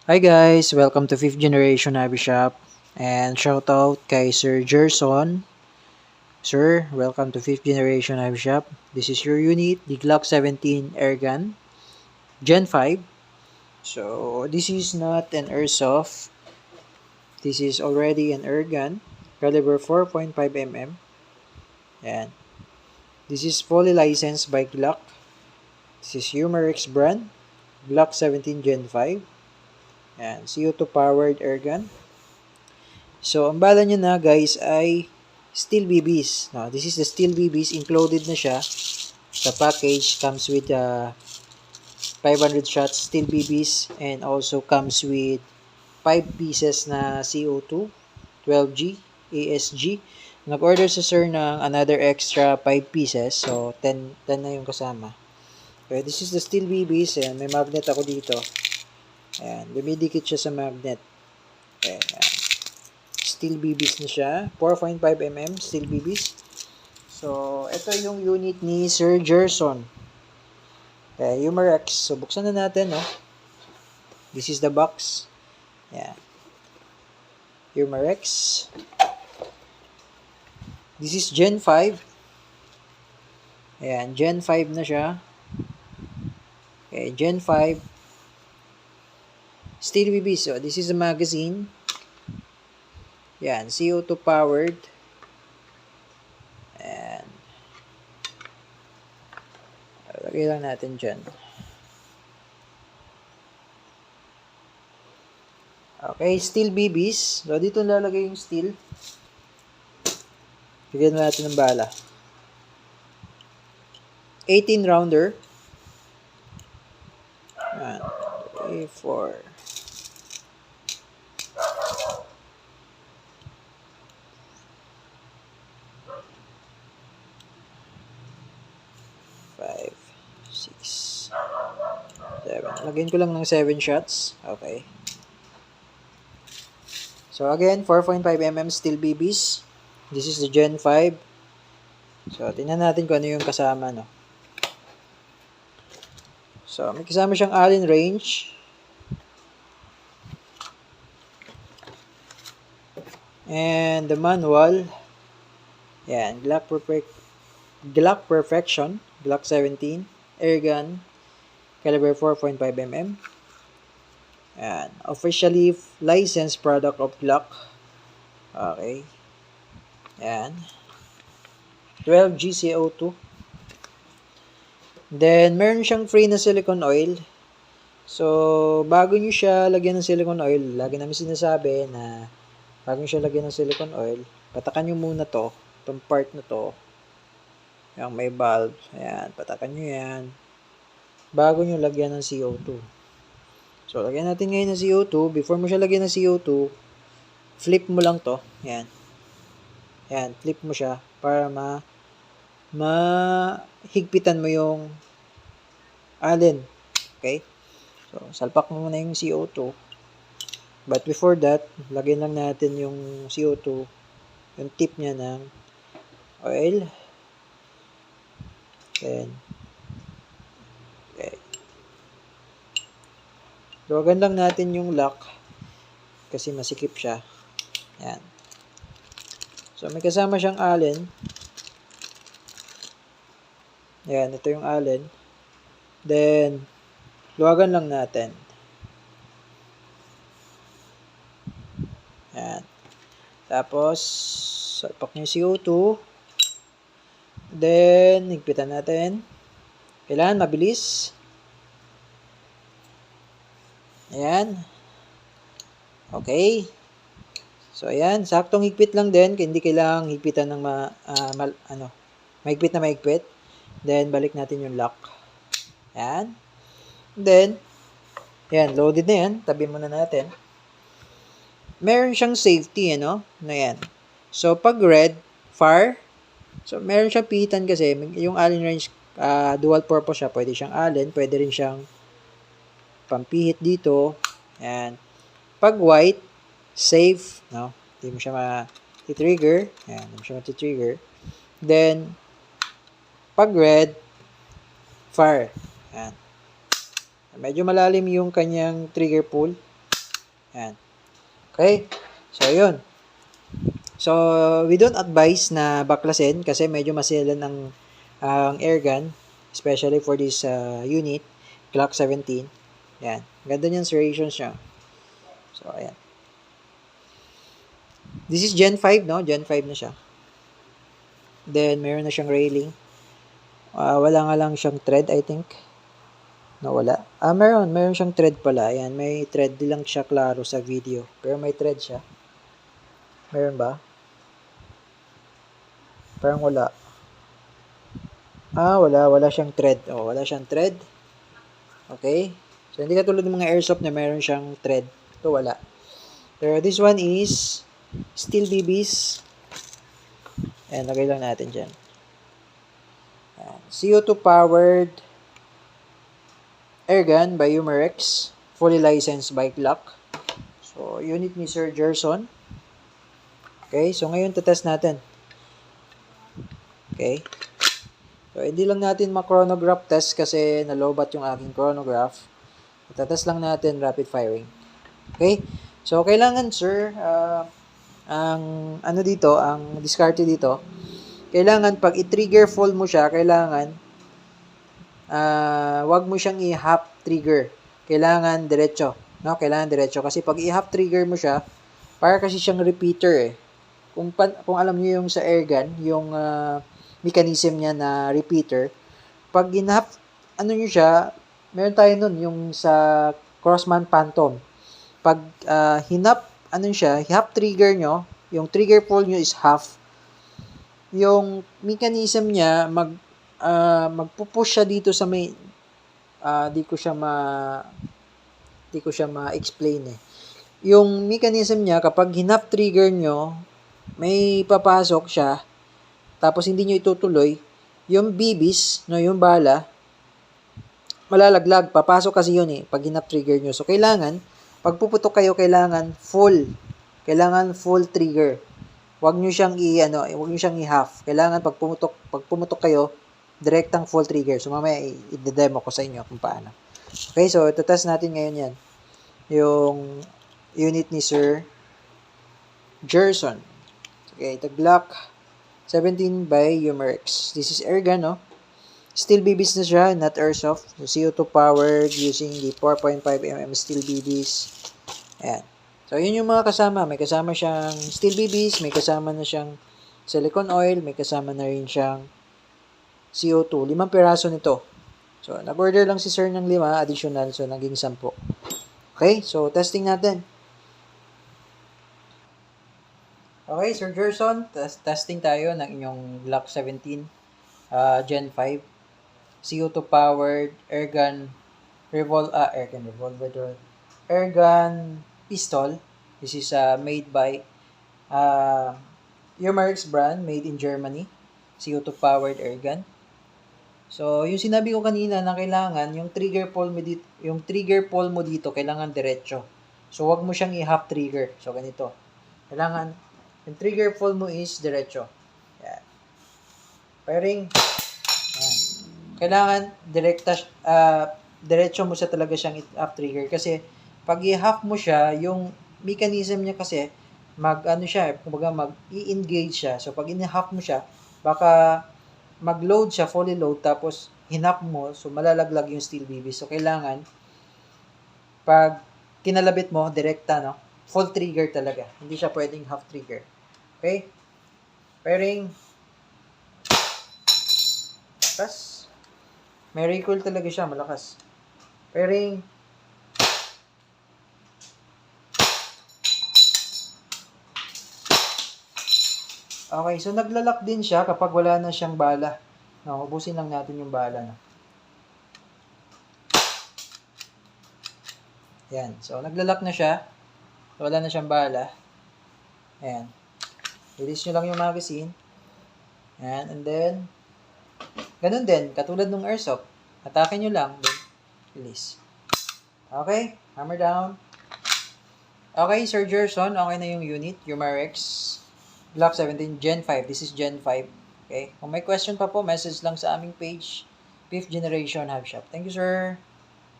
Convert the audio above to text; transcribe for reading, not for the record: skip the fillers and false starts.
Hi guys! Welcome to 5th Generation Hobby Shop. And shoutout kay Sir Gerson. Sir, welcome to 5th Generation Hobby Shop. This is your unit, the Glock 17 Airgun Gen 5. So, this is not an airsoft. This is already an airgun. Caliber 4.5mm. And this is fully licensed by Glock. This is Humerex brand. Glock 17 Gen 5. And CO2 powered airgun. So, ang bala niya na guys ay steel BBs. No, this is the steel BBs. Included na siya. The package comes with 500 shots steel BBs and also comes with 5 pieces na CO2, 12G, ASG. Nag-order sa sir ng another extra 5 pieces. So, 10 na yung kasama. Okay, this is the steel BBs. Ayan, may magnet ako dito. Ayan, dumidikit siya sa magnet. Okay, ayan. Steel BBs na siya. 4.5mm steel BBs. So, ito yung unit ni Sir Gerson. Humerex. So, buksan na natin, no? This is the box. Yeah. Humerex. This is Gen 5. Ayan, Gen 5 na siya. Okay, Gen 5. Steel BBs. So, this is a magazine. Yan, CO2 powered. And lagay lang natin dyan. Okay, steel BBs. So, dito lalagay yung steel. Bigyan natin ng bala. 18 rounder. 1, 3, 4. 5, 6, 7. Lagyan ko lang ng 7 shots. Okay. So again, 4.5mm steel BBs. This is the Gen 5. So tingnan natin kung ano yung kasama, no. So may kasama siyang Allen range. And the manual. Yan, Glock Perfection, Glock 17, airgun, caliber 4.5mm. And officially licensed product of Glock. Okay. Yan. 12 GCO2. Then, meron siyang free na silicone oil. So, bago nyo siya lagyan ng silicone oil, lagi namin sinasabi na bago nyo siya lagyan ng silicone oil, patakan nyo muna to, itong part na to, yung may valve. Ayan, patakan nyo yan. Bago nyo lagyan ng CO2. So, lagyan natin ngayon ng CO2. Before mo siya lagyan ng CO2, flip mo lang to. Ayan. Ayan, flip mo siya para mahigpitan mo yung Allen. Okay? So, salpak mo muna yung CO2. But before that, lagyan lang natin yung CO2, yung tip niya ng oil. Then, okay. Luwagan lang natin yung lock kasi masikip siya. Yan. So, may kasama siyang Allen. Yan, ito yung Allen. Then, luwagan lang natin. Yan. Tapos, salpak niyo yung CO2. Then, higpitan natin. Kailangan mabilis. Ayan. Okay. So, ayan. Saktong higpit lang din. Hindi kailangang higpitan ng mahigpit na mahigpit. Then, balik natin yung lock. Ayan. Then, ayan. Loaded na yan. Tabi muna natin. Meron siyang safety, ano? Na yan. So, pag red, fire. So, meron siyang pihitan kasi. Yung Allen range, dual purpose siya. Pwede siyang Allen. Pwede rin siyang pampihit dito. Ayan. Pag white, safe. No? Hindi mo siya ma-trigger. Ayan. Hindi mo siya ma-trigger. Then, pag red, fire. Ayan. Medyo malalim yung kanyang trigger pull. Ayan. Okay? So, yun. So, we don't advise na baklasin kasi medyo maselan ang airgun, especially for this unit, Glock 17. Ayan. Ganda niyan serrations niya. So, ayan. This is Gen 5, no? Gen 5 na siya. Then, meron na siyang railing. Wala nga lang siyang thread, I think. Nawala. Meron siyang thread pala. Ayan, may thread. Di lang siya klaro sa video. Pero may thread siya. Meron ba? Parang wala. Wala. Wala siyang thread. Wala siyang thread. Okay. So, hindi katulad ng mga airsoft na meron siyang thread. Ito, wala. Pero this one is steel BBs. Ayan, lagay lang natin dyan. Ayan. CO2 powered airgun by Umarex. Fully licensed by Glock. So, unit ni Sir Gerson. Okay, so ngayon tatest natin. Okay. So, hindi lang natin ma-chronograph test kasi nalobat yung aking chronograph. Tatest lang natin rapid firing. Okay. So, kailangan sir, ang diskarte dito, kailangan pag i-trigger full mo siya, kailangan wag mo siyang i-half trigger. Kailangan diretso. No? Kailangan diretso. Kasi pag i-half trigger mo siya, para kasi siyang repeater eh. Kung alam niyo yung sa airgun, yung mechanism niya na repeater, pag in-half, niyo siya, meron tayo nun, yung sa Crossman Phantom. Pag half trigger nyo, yung trigger pull nyo is half, yung mechanism niya, magpupush siya dito sa may, di ko siya ma-explain eh. Yung mechanism niya, kapag hinap trigger nyo, may papasok siya, tapos hindi nyo itutuloy, yung BBs, no, yung bala, malalaglag, papasok kasi yun eh, pag hinap trigger nyo. So, kailangan, pag puputok kayo, kailangan full trigger. Huwag nyo siyang i-half. Kailangan pag pumutok kayo, direktang full trigger. So, mamaya i-demo ko sa inyo kung paano. Okay, so, itatest natin ngayon yan. Yung unit ni Sir Gerson. Okay, the Glock 17 by Umarex. This is airgun, no? Steel BBs na siya, not airsoft. So, CO2 powered using the 4.5mm steel BBs. Ayan. So, yun yung mga kasama. May kasama siyang steel BBs, may kasama na siyang silicone oil, may kasama na rin siyang CO2. 5 piraso nito. So, nag-order lang si sir ng 5 additional, so naging 10. Okay, so testing natin. Okay, Sir Gerson, testing tayo ng inyong Glock 17 Gen 5 CO2 powered airgun pistol. This is made by Umarex brand, made in Germany. CO2 powered airgun. So, yung sinabi ko kanina na kailangan yung trigger pull mo dito kailangan diretso. So, wag mo siyang i-half trigger. So, ganito. Kailangan yung trigger pull mo is diretso. Yan. Firing. Yan. Kailangan diretso mo siya talaga siyang i-half trigger kasi pag i-half mo siya, yung mechanism niya kasi mag-i-engage siya. So, pag i-half mo siya, baka mag-load siya, fully load, tapos hinap mo, so malalaglag yung steel BB. So, kailangan, pag kinalabit mo, direkta, no? Full trigger talaga. Hindi siya pwedeng half trigger. Okay? Firing. Malakas. May recoil talaga siya, malakas. Firing. Okay, so naglalak din siya kapag wala na siyang bala. No, ubusin lang natin yung bala. No? Yan, so naglalak na siya. So, wala na siyang bala. Ayan. Release nyo lang yung magazine. Ayan, and then, ganun din, katulad ng airsoft. Atake nyo lang, then release. Okay, hammer down. Okay, Sir Gerson, okay na yung unit, Umarex. Glock 17 Gen 5. This is Gen 5. Okay? Kung may question pa po, message lang sa aming page, 5th Generation Hub Shop. Thank you, sir.